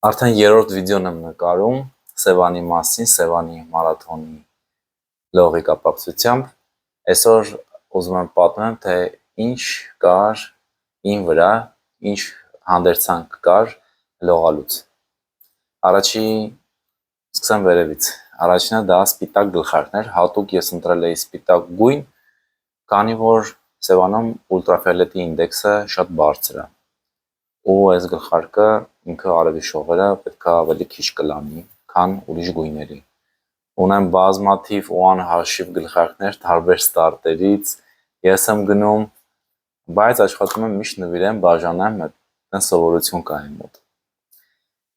Արդեն երրորդ վիդեոն եմ նկարում Սևանի մասին, Սևանի մարաթոնի լողի կապակցությամբ։ Այսօր ուզում եմ պատմեմ, թե ինչ կար իմ վրա, ինչ հանդերձանք կար լողալուց։ Սկսեմ վերևից։ Առաջինը դա սպիտակ գլխարկն էր, հատուկ ես ընտրել էի սպիտակ գույն, քանի որ Սևանում ուլտրաֆիոլետի ինդեքսը շատ բարձր է։ Ու այս գլխարկը ինքը արևի շողերը պետք է ավելի քիչ կլանի, քան ուրիշ գույների։ Ունեմ բազմաթիվ ու անհաշիվ գլխարկներ տարբեր ստարտերից, ես եմ գնում, բայց աշխատում եմ միշտ նվիրեմ, բաժանեմ, այդպես սովորություն կա իմ մոտ։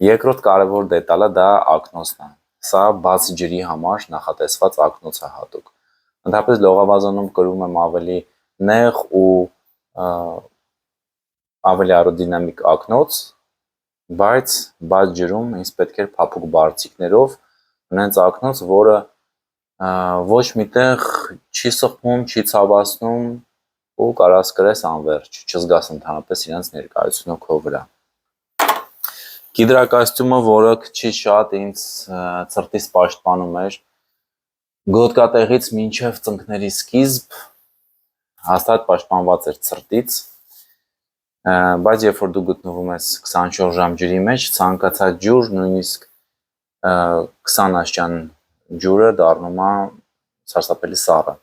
Երկրորդ կարևոր դետալը դա ակնոցն է։ Սա բաց ջրի համար նախատեսված ակնոց է հատուկ։ Ընդհանրապես լողավազանում կրում եմ ավելի նեղ ու ավելի աերոդինամիկ ակնոց, բայց բաց ջրում ինձ պետք էր փափուկ բարձիկներով ունենց ակնոց, որը ոչ միտեղ չի սխմում, չի ցավացնում ու կարաս կրես անվերջ, չզգաս ընդհանրապես իրենց ներկայությունը քո վրա։ Գիդրակոստյումը, որը քիչ շատ ինձ ցրտից պաշտպանում էր, գոտկատեղից մինչև ծնկների սկիզբ հաստատ պաշտպանված էր ցրտից, բայց երբ որ դու գտնվում ես 24 ժամ ջրի մեջ, ցանկացած ջուր, նույնիսկ 20 աստիճան ջուրը դառնում է սարսափելի սառը։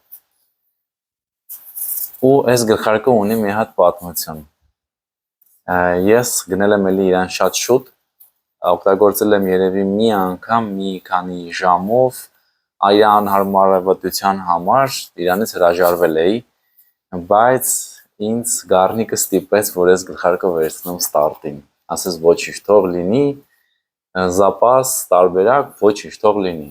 Ու այս գլխարկը ունի մի հատ պատմություն։ Ես գնել եմ էլի իրան շատ շուտ, օգտագործել եմ երևի մի անգամ, մի քանի ժամով, այ անհարմարավետության համար իրանից հրաժարվել էի, բայց ինձ գառնիկը ստիպեց, որ այս գլխարկը վերցնեմ ստարտին, ասես ոչինչ թող լինի, զապաս, տարբերակ, ոչինչ թող լինի,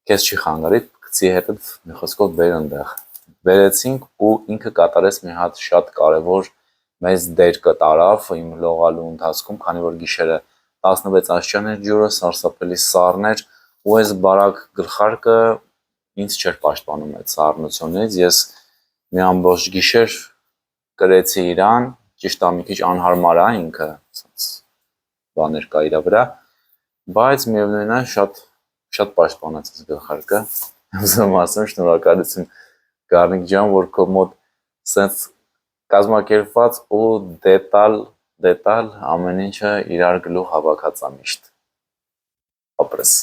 քեզ չի խանգարի, գցի հետդ մի խոսքով բեր ընդեղ, բերեցինք ու ինքը կատարեց մի հատ շատ կարևոր մեծ դեր կատարավ իմ լողալու ընթացքում, քանի որ գիշերը 16 աստիճան էր ջուրը, սարսափելի սառն էր ու այս բարակ գլխարկը ինձ չէր պաշտպանում այդ սառնությունից, ես մի ամբողջ գիշեր կրեցի իրան, ճիշտ է մի քիչ անհարմար է ինքը, բաներ կա իրա վրա, բայց միևնույն է շատ պաշտպանեց այս գլխարկը, ուզում ասեմ շնորհակալություն Գառնիկ ջան, որ քո մոտ սենց կազմակերպված ու դետալ ամեն ինչը իրար գլուխ հավաքած է միշտ։ Ապրես։